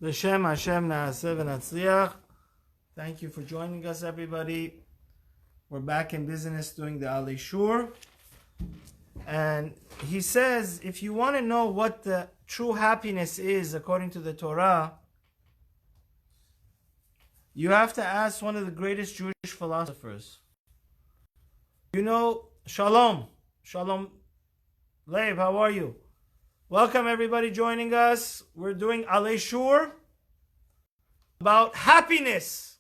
L'Shem Hashem Na'aseh v'Natzliach. Thank you for joining us, everybody. We're back in business doing the Alie Shur. And he says, if you want to know what the true happiness is according to the Torah, you have to ask one of the greatest Jewish philosophers. You know, Shalom. Shalom. Leib, how are you? Welcome everybody joining us. We're doing Alie Shur about happiness.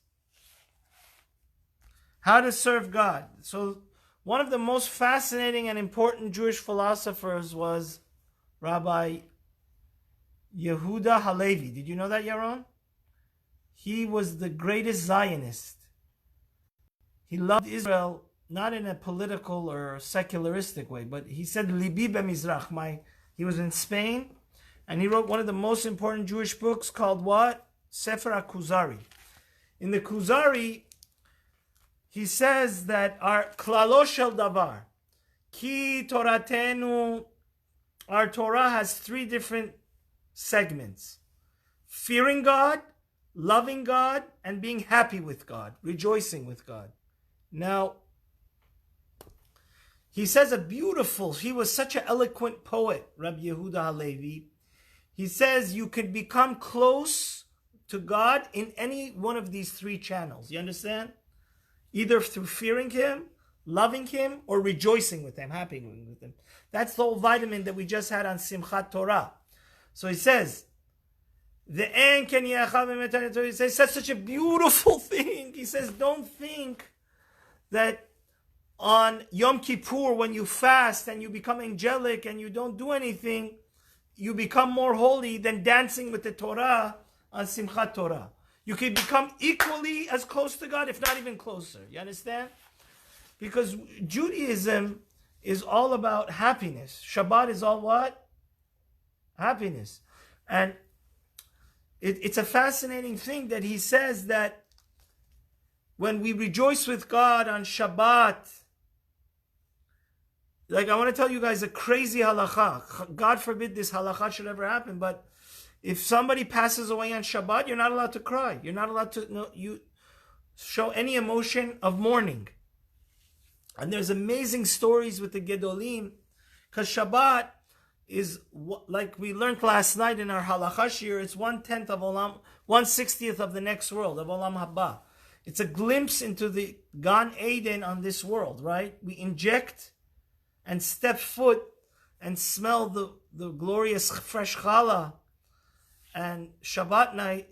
How to serve God. So one of the most fascinating and important Jewish philosophers was Rabbi Yehuda Halevi. Did you know that, Yaron? He was the greatest Zionist. He loved Israel, not in a political or secularistic way, but he said, Libi b'mizrach. He was in Spain, and he wrote one of the most important Jewish books called what? Sefer HaKuzari. In the Kuzari, he says that our klalo shel davar, ki toratenu, our Torah has three different segments: fearing God, loving God, and being happy with God, rejoicing with God. Now, he says he was such an eloquent poet, Rabbi Yehuda Halevi. He says you can become close to God in any one of these three channels. You understand? Either through fearing Him, loving Him, or rejoicing with Him, happy with Him. That's the whole vitamin that we just had on Simchat Torah. So he says, he says such a beautiful thing. He says, don't think that on Yom Kippur, when you fast and you become angelic and you don't do anything, you become more holy than dancing with the Torah on Simchat Torah. You can become equally as close to God, if not even closer. You understand? Because Judaism is all about happiness. Shabbat is all what? Happiness. And it's a fascinating thing that he says that when we rejoice with God on Shabbat, like I want to tell you guys a crazy halacha. God forbid this halacha should ever happen, but if somebody passes away on Shabbat, you're not allowed to cry. You're not allowed to you show any emotion of mourning. And there's amazing stories with the Gedolim, because Shabbat is, like we learned last night in our halacha shir, it's 1/10 of Olam, 1/60th of the next world, of Olam Haba. It's a glimpse into the Gan Eden on this world, right? We inject and step foot and smell the glorious fresh challah. And Shabbat night,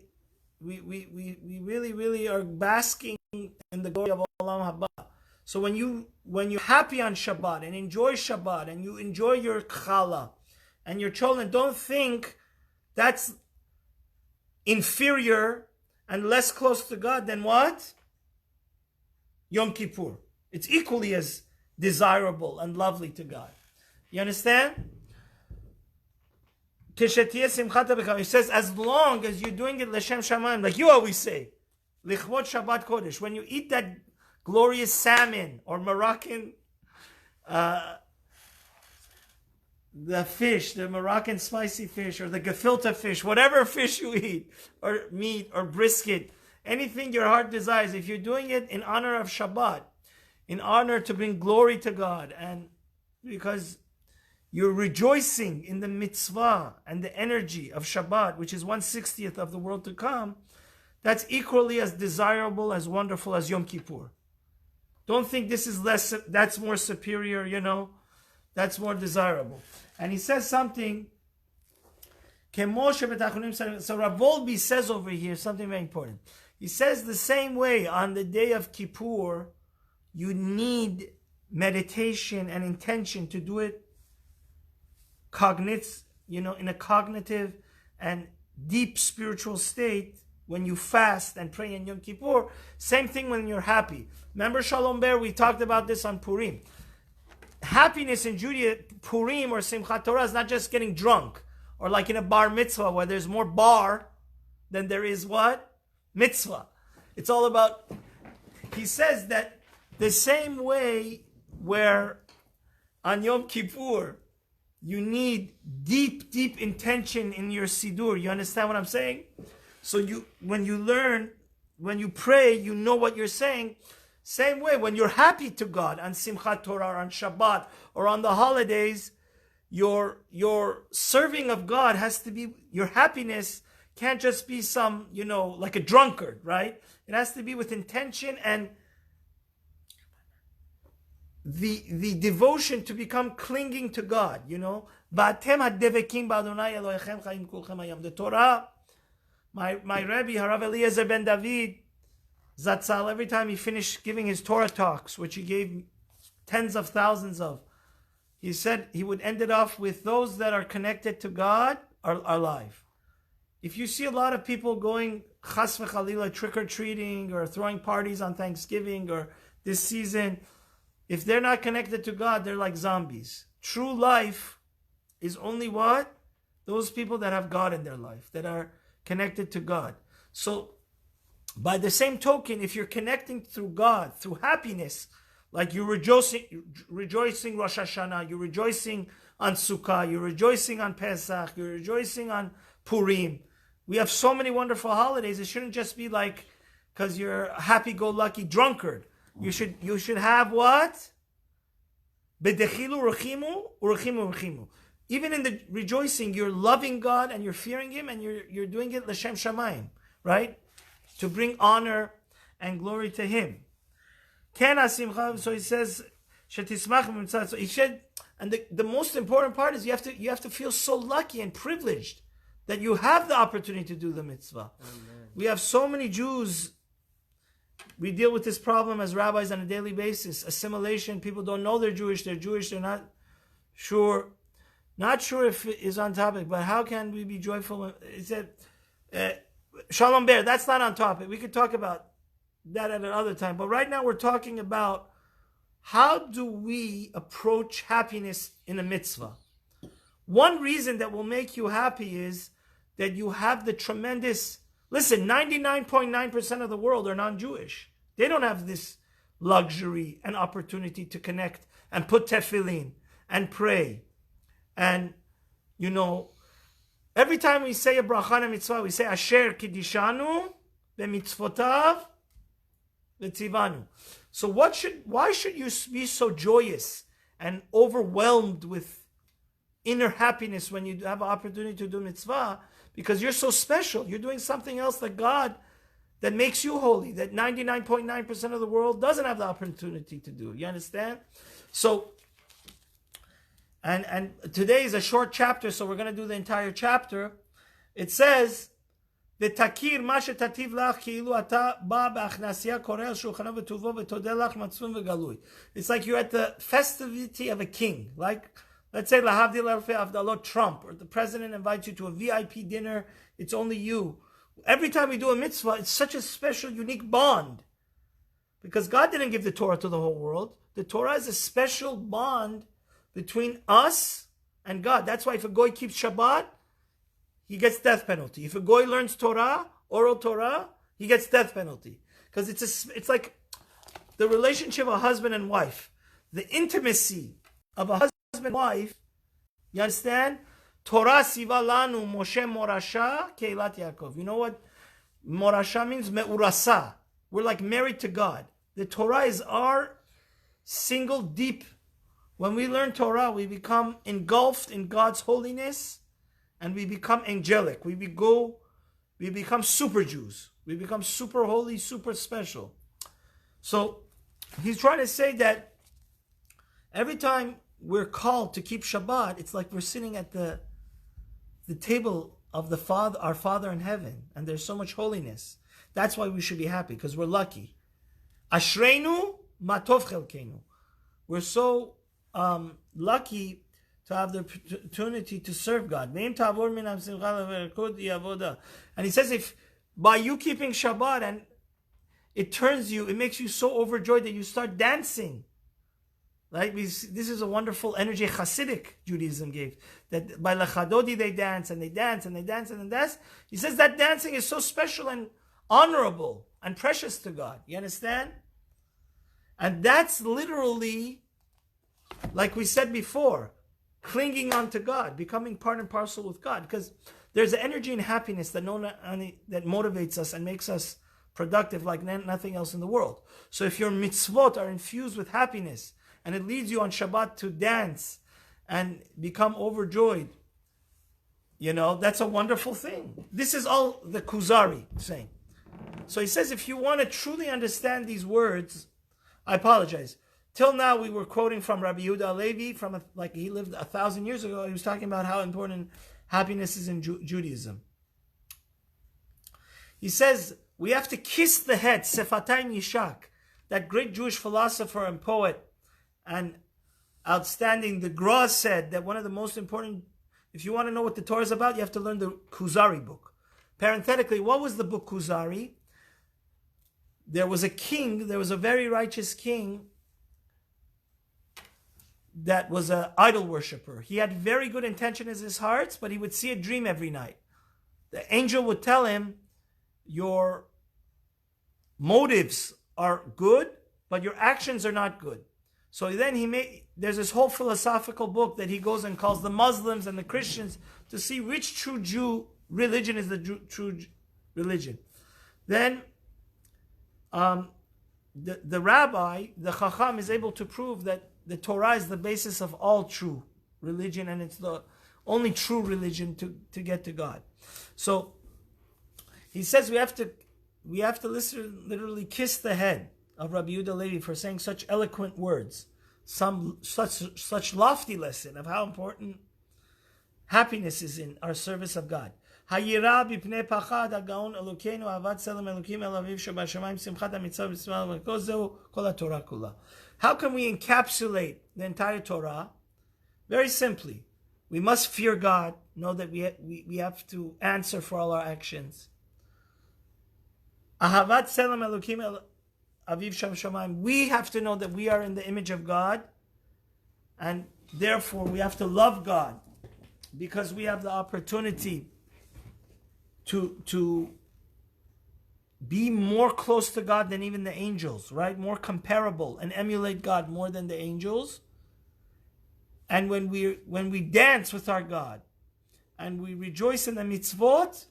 we really are basking in the glory of Olam Haba. So when you're happy on Shabbat and enjoy Shabbat and you enjoy your challah and your children, don't think that's inferior and less close to God than what? Yom Kippur. It's equally as desirable and lovely to God. You understand? He says, as long as you're doing it l'shem shamayim, like you always say, lichvot Shabbat Kodesh, when you eat that glorious salmon or Moroccan, the fish, the Moroccan spicy fish, or the gefilte fish, whatever fish you eat, or meat, or brisket, anything your heart desires, if you're doing it in honor of Shabbat, in honor to bring glory to God, and because you're rejoicing in the mitzvah and the energy of Shabbat, which is 1/60th of the world to come, that's equally as desirable, as wonderful as Yom Kippur. Don't think this is less, that's more superior, that's more desirable. And he says something, so Rav Volby says over here something very important. He says the same way on the day of Kippur, you need meditation and intention to do it in a cognitive and deep spiritual state when you fast and pray in Yom Kippur. Same thing when you're happy. Remember Shalom Ber, we talked about this on Purim. Happiness in Judaism, Purim or Simchat Torah, is not just getting drunk, or like in a bar mitzvah where there's more bar than there is what? Mitzvah. It's all about, he says that the same way where on Yom Kippur you need deep intention in your Siddur. You understand what I'm saying? So when you pray, you know what you're saying. Same way, when you're happy to God on Simchat Torah or on Shabbat or on the holidays, your serving of God has to be, your happiness can't just be some, like a drunkard, right? It has to be with intention and the devotion to become clinging to God, The Torah, my Rabbi, Harav Eliezer ben David, Zatzal, every time he finished giving his Torah talks, which he gave tens of thousands of, he said he would end it off with those that are connected to God are alive. If you see a lot of people going chas v'chalila trick-or-treating or throwing parties on Thanksgiving or this season, if they're not connected to God, they're like zombies. True life is only what? Those people that have God in their life, that are connected to God. So, by the same token, if you're connecting through God, through happiness, like you're rejoicing Rosh Hashanah, you're rejoicing on Sukkah, you're rejoicing on Pesach, you're rejoicing on Purim. We have so many wonderful holidays. It shouldn't just be like because you're a happy-go-lucky drunkard. You should have what? Bedechilu rechimu, urechimu rechimu. Even in the rejoicing, you're loving God and you're fearing Him and you're doing it l'shem shamayim, right? To bring honor and glory to Him. So he says, so he said, and the most important part is you have to feel so lucky and privileged that you have the opportunity to do the mitzvah. Amen. We have so many Jews. We deal with this problem as rabbis on a daily basis. Assimilation. People don't know they're Jewish. They're not sure. Not sure if it is on topic, but how can we be joyful? He said, Shalom Bear, that's not on topic. We could talk about that at another time. But right now we're talking about how do we approach happiness in a mitzvah. One reason that will make you happy is that you have the tremendous... Listen, 99.9% of the world are non-Jewish. They don't have this luxury and opportunity to connect and put tefillin and pray. And, every time we say a bracha and a mitzvah, we say, Asher kiddishanu b'mitzvotav v'tzivanu. So why should you be so joyous and overwhelmed with inner happiness when you have an opportunity to do mitzvah? Because you're so special. You're doing something else that God, that makes you holy, that 99.9% of the world doesn't have the opportunity to do. You understand? So, and today is a short chapter, so we're going to do the entire chapter. It says, "V'takir ma shetativ lach ki'ilu ata ba b'achnasya koreh al shulchano v'tuvo v'todeh lach matzvun v'galui." It's like you're at the festivity of a king. Like, let's say Lahavdil Alfei Avdalot Trump, or the president invites you to a VIP dinner. It's only you. Every time we do a mitzvah, it's such a special, unique bond. Because God didn't give the Torah to the whole world. The Torah is a special bond between us and God. That's why if a goy keeps Shabbat, he gets death penalty. If a goy learns Torah, oral Torah, he gets death penalty. Because it's like the relationship of a husband and wife. The intimacy of a husband and wife, you understand? Torah siva lanu Moshe morasha keilat Yaakov. You know what morasha means? Me'urasa. We're like married to God. The Torah is our single deep. When we learn Torah, we become engulfed in God's holiness and we become angelic. We become super Jews. We become super holy, super special. So he's trying to say that every time we're called to keep Shabbat, it's like we're sitting at the table of the Father, our Father in heaven, and there's so much holiness. That's why we should be happy, because we're lucky. Ashreinu matov chelkeinu. We're so lucky to have the opportunity to serve God. And he says, if by you keeping Shabbat and it makes you so overjoyed that you start dancing. Right? This is a wonderful energy Hasidic Judaism gave. That by Lechadodi they dance and they dance and they dance and they dance. He says that dancing is so special and honorable and precious to God. You understand? And that's literally, like we said before, clinging on to God, becoming part and parcel with God. Because There's an energy and happiness that motivates us and makes us productive like nothing else in the world. So if your mitzvot are infused with happiness and it leads you on Shabbat to dance and become overjoyed, that's a wonderful thing. This is all the Kuzari saying. So he says, if you want to truly understand these words, I apologize. Till now, we were quoting from Rabbi Yehuda Halevi, like he lived 1,000 years ago. He was talking about how important happiness is in Judaism. He says, we have to kiss the head, Sefatayim Yishak, that great Jewish philosopher and poet and outstanding, the Gra said that one of the most important, if you want to know what the Torah is about, you have to learn the Kuzari book. Parenthetically, what was the book Kuzari? There was a very righteous king that was an idol worshiper. He had very good intention in his heart, but he would see a dream every night. The angel would tell him, your motives are good, but your actions are not good. So then there's this whole philosophical book that he goes and calls the Muslims and the Christians to see which true Jew religion is the true religion. Then the rabbi, the Chacham, is able to prove that the Torah is the basis of all true religion, and it's the only true religion to get to God. So he says we have to literally kiss the head of Rabbi Yehuda Halevi for saying such eloquent words, such lofty lesson of how important happiness is in our service of God. Hayira b'pnei pachad hagaon Elokeinu ahavat tzelem Elokim el aviv shebashamayim simchat hamitzvah v'tzvah v'kozeu kol haTorah kula. How can we encapsulate the entire Torah? Very simply, we must fear God, know that we have to answer for all our actions. Ahavat tzelem Elokim el aviv shebashamayim. We have to know that we are in the image of God, and therefore we have to love God because we have the opportunity to be more close to God than even the angels, right? More comparable and emulate God more than the angels. And when we dance with our God and we rejoice in the mitzvot,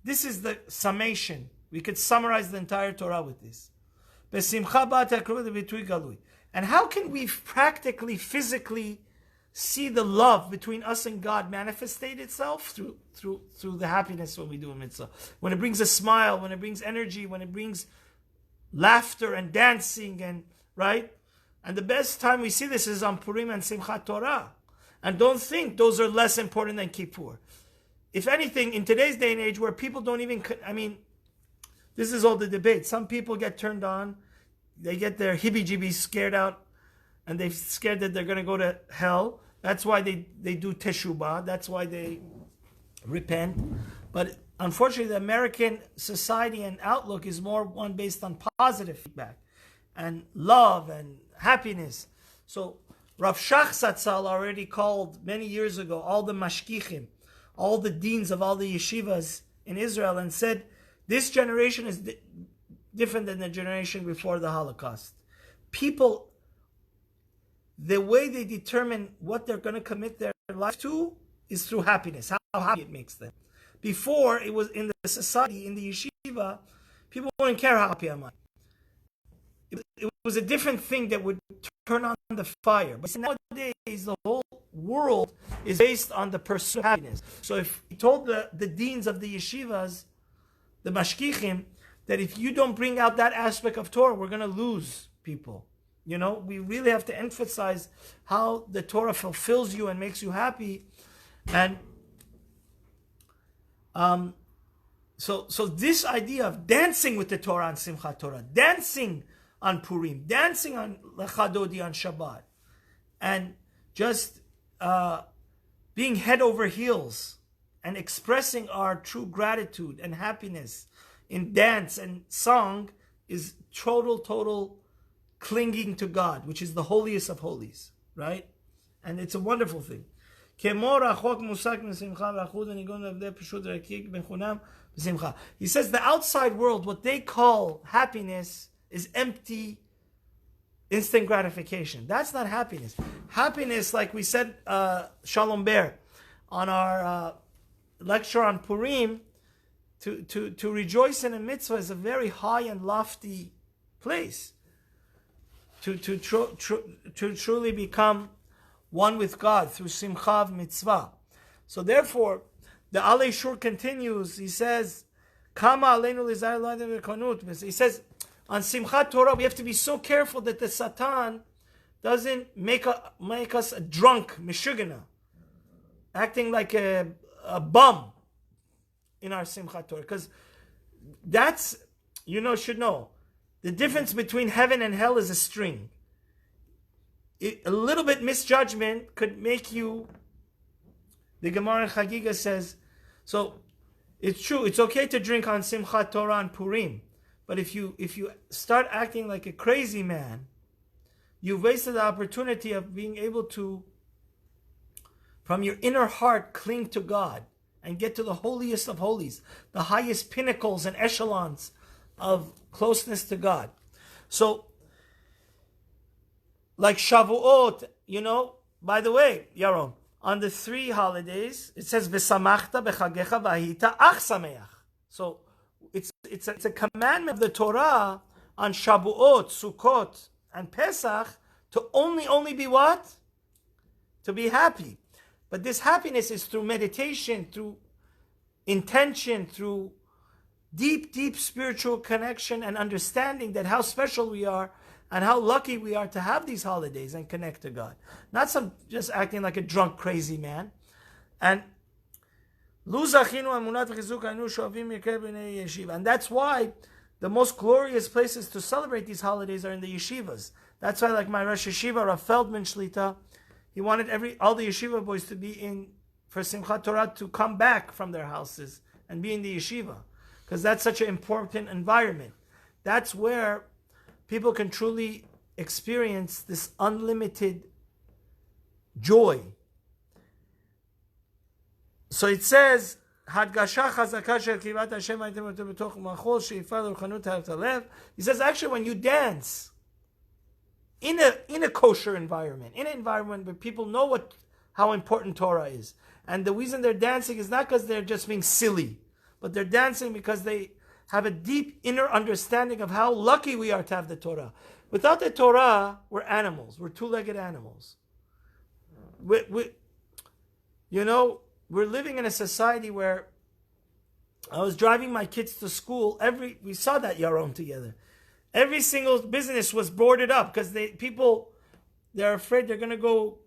this is the summation. We could summarize the entire Torah with this. And how can we practically, physically see the love between us and God manifestate itself through the happiness when we do a mitzvah? When it brings a smile, when it brings energy, when it brings laughter and dancing, and right? And the best time we see this is on Purim and Simchat Torah. And don't think those are less important than Kippur. If anything, in today's day and age where people don't even, this is all the debate. Some people get turned on, they get their hibby-jibby scared out, and they're scared that they're going to go to hell. That's why they do teshubah. That's why they repent. But unfortunately, the American society and outlook is more one based on positive feedback and love and happiness. So Rav Shach Zatzal already called many years ago all the mashkichim, all the deans of all the yeshivas in Israel, and said, this generation is different than the generation before the Holocaust. People, the way they determine what they're going to commit their life to is through happiness, how happy it makes them. Before, it was in the society, in the yeshiva, people wouldn't care how happy am I. It was a different thing that would turn on the fire. But nowadays, the whole world is based on the pursuit of happiness. So if he told the deans of the yeshivas, the mashkichim, that if you don't bring out that aspect of Torah, we're going to lose people. We really have to emphasize how the Torah fulfills you and makes you happy. And so this idea of dancing with the Torah on Simchat Torah, dancing on Purim, dancing on Lechadodi on Shabbat, and just being head over heels and expressing our true gratitude and happiness in dance and song is total clinging to God, which is the holiest of holies, right? And it's a wonderful thing. He says the outside world, what they call happiness, is empty, instant gratification. That's not happiness. Happiness, like we said, Shalom Ber, on our lecture on Purim, to rejoice in a mitzvah is a very high and lofty place. To truly become one with God through simcha of mitzvah. So therefore, the Alie Shur continues. He says, "Kama aleinu lizar l'adam v'konut." He says, on Simchat Torah, we have to be so careful that the Satan doesn't make us a drunk, meshugana, acting like a bum in our Simchat Torah. Because that's, should know, the difference between heaven and hell is a string. A little bit misjudgment could make you, the Gemara in Chagiga says, so it's true, it's okay to drink on Simchat Torah and Purim, but if you start acting like a crazy man, you've wasted the opportunity of being able to, from your inner heart, cling to God and get to the holiest of holies, the highest pinnacles and echelons of closeness to God. So, like Shavuot, by the way, Yaron, on the 3 holidays, it says, V'samachta b'chagecha v'ahita ach sameach. So, it's a commandment of the Torah on Shavuot, Sukkot, and Pesach to only be what? To be happy. But this happiness is through meditation, through intention, through deep spiritual connection and understanding that how special we are and how lucky we are to have these holidays and connect to God. Not some just acting like a drunk, crazy man. And and that's why the most glorious places to celebrate these holidays are in the yeshivas. That's why, like my Rosh Yeshiva, Rav Feldman Shlita, he wanted all the yeshiva boys to be in for Simchat Torah, to come back from their houses and be in the yeshiva, because that's such an important environment. That's where people can truly experience this unlimited joy. So it says, he says, actually, when you dance in a kosher environment, in an environment where people know how important Torah is, and the reason they're dancing is not because they're just being silly, but they're dancing because they have a deep inner understanding of how lucky we are to have the Torah. Without the Torah, we're animals. We're two-legged animals. We're living in a society where I was driving my kids to school. We saw that Yaron together. Every single business was boarded up because they're afraid they're going to go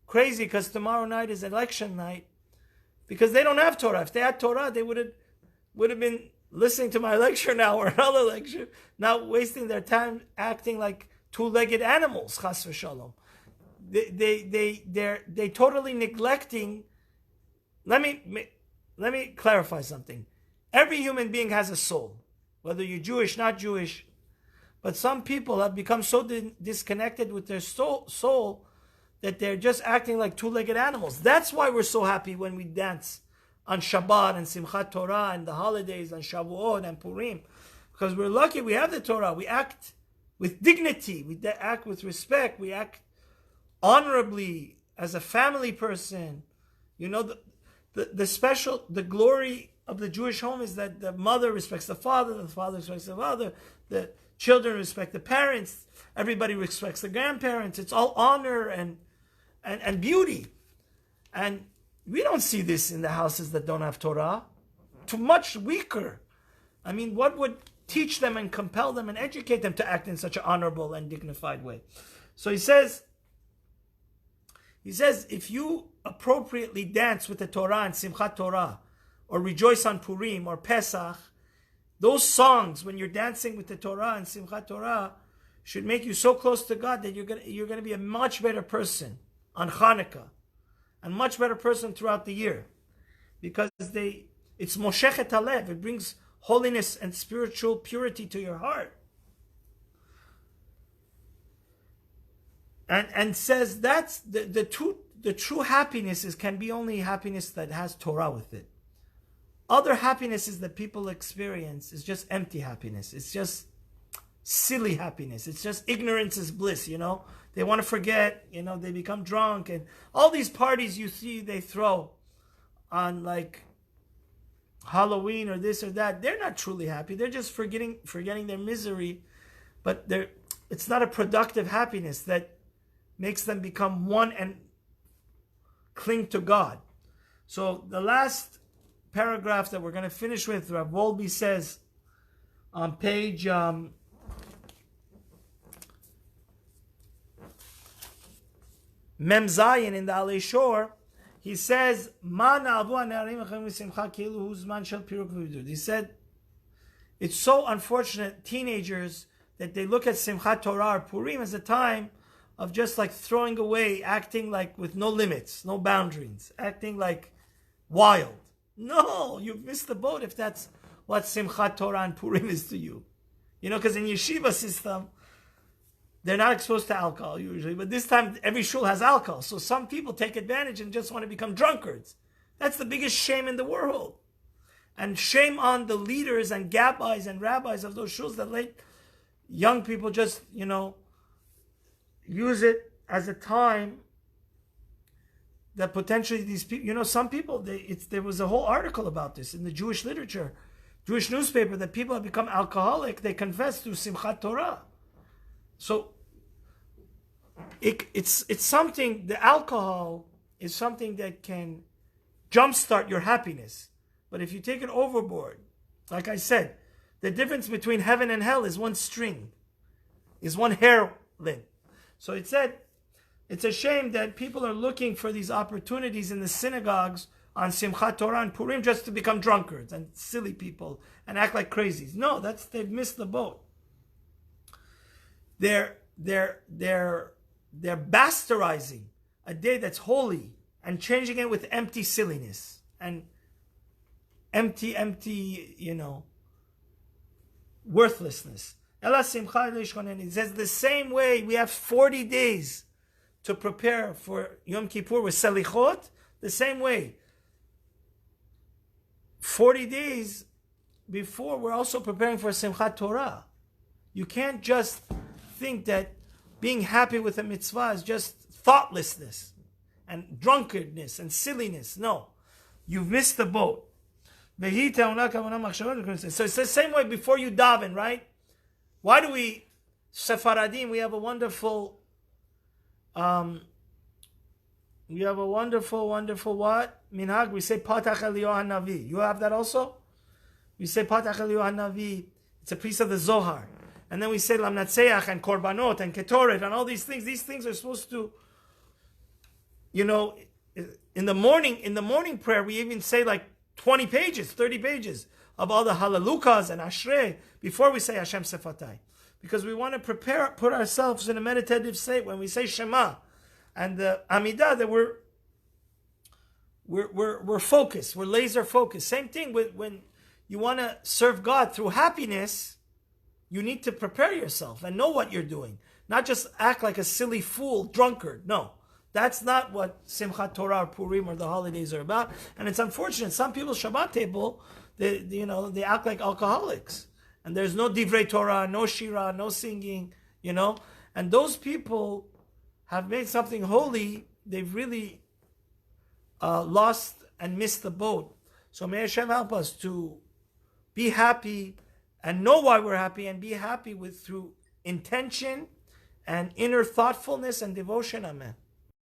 crazy because tomorrow night is election night, because they don't have Torah. If they had Torah, they would have been listening to my lecture now or another lecture, not wasting their time acting like two-legged animals. Chas v'shalom. They're totally neglecting. Let me clarify something. Every human being has a soul, whether you're Jewish, not Jewish. But some people have become so disconnected with their soul that they're just acting like two-legged animals. That's why we're so happy when we dance on Shabbat and Simchat Torah and the holidays and Shavuot and Purim. Because we're lucky we have the Torah. We act with dignity. We act with respect. We act honorably as a family person. The glory of the Jewish home is that the mother respects the father respects the father, the children respect the parents, everybody respects the grandparents. It's all honor and beauty. And we don't see this in the houses that don't have Torah. Too much weaker. I mean, what would teach them and compel them and educate them to act in such an honorable and dignified way? So he says, if you appropriately dance with the Torah and Simchat Torah, or rejoice on Purim or Pesach, those songs, when you're dancing with the Torah and Simchat Torah, should make you so close to God that you're going to be a much better person on Hanukkah, and much better person throughout the year, because it's moshechet halev. It brings holiness and spiritual purity to your heart. And says that's the true happiness can be only happiness that has Torah with it. Other happinesses that people experience is just empty happiness. It's just silly happiness. It's just ignorance is bliss, They want to forget, they become drunk. And all these parties you see they throw on, like, Halloween or this or that, they're not truly happy. They're just forgetting their misery, but it's not a productive happiness that makes them become one and cling to God. So the last paragraph that we're going to finish with, Rav Wolbe says on page Mem Zayin in the Alie Shur, he says, he said, it's so unfortunate, teenagers, that they look at Simchat Torah or Purim as a time of just like throwing away, acting like with no limits, no boundaries, acting like wild. No, you've missed the boat if that's what Simchat Torah and Purim is to you. You know, because in yeshiva system, they're not exposed to alcohol usually, but this time every shul has alcohol. So some people take advantage and just want to become drunkards. That's the biggest shame in the world. And shame on the leaders and gabbis and rabbis of those shuls that let young people just, use it as a time that potentially these people, some people, there was a whole article about this in the Jewish literature, Jewish newspaper, that people have become alcoholic, they confess through Simchat Torah. So it's something, the alcohol is something that can jumpstart your happiness. But if you take it overboard, like I said, the difference between heaven and hell is one string, is one hair length. So it said, it's a shame that people are looking for these opportunities in the synagogues on Simchat Torah and Purim just to become drunkards and silly people and act like crazies. No, they've missed the boat. They're bastardizing a day that's holy and changing it with empty silliness and empty, worthlessness. It says the same way we have 40 days to prepare for Yom Kippur with Selichot, the same way 40 days before we're also preparing for Simchat Torah. You can't just think that being happy with a mitzvah is just thoughtlessness and drunkenness and silliness. No, you've missed the boat. So it's the same way before you daven, right? Why do we, Sephardim, we have a wonderful what? Minhag, we say Patach Eliyahu Hanavi. You have that also? We say Patach Eliyahu Hanavi. It's a piece of the Zohar. And then we say Lamnatseach and Korbanot and Ketoret and all these things. These things are supposed to, in the morning prayer, we even say like 20 pages, 30 pages of all the Halalukas and Ashrei before we say Hashem Sefatai. Because we want to put ourselves in a meditative state when we say Shema and the Amidah, that we're focused, we're laser focused. Same thing with when you want to serve God through happiness. You need to prepare yourself and know what you're doing. Not just act like a silly fool, drunkard. No, that's not what Simchat Torah or Purim or the holidays are about. And it's unfortunate. Some people's Shabbat table, they act like alcoholics. And there's no Divrei Torah, no Shira, no singing, And those people have made something holy. They've really lost and missed the boat. So may Hashem help us to be happy and know why we're happy, and be happy through intention and inner thoughtfulness and devotion. Amen.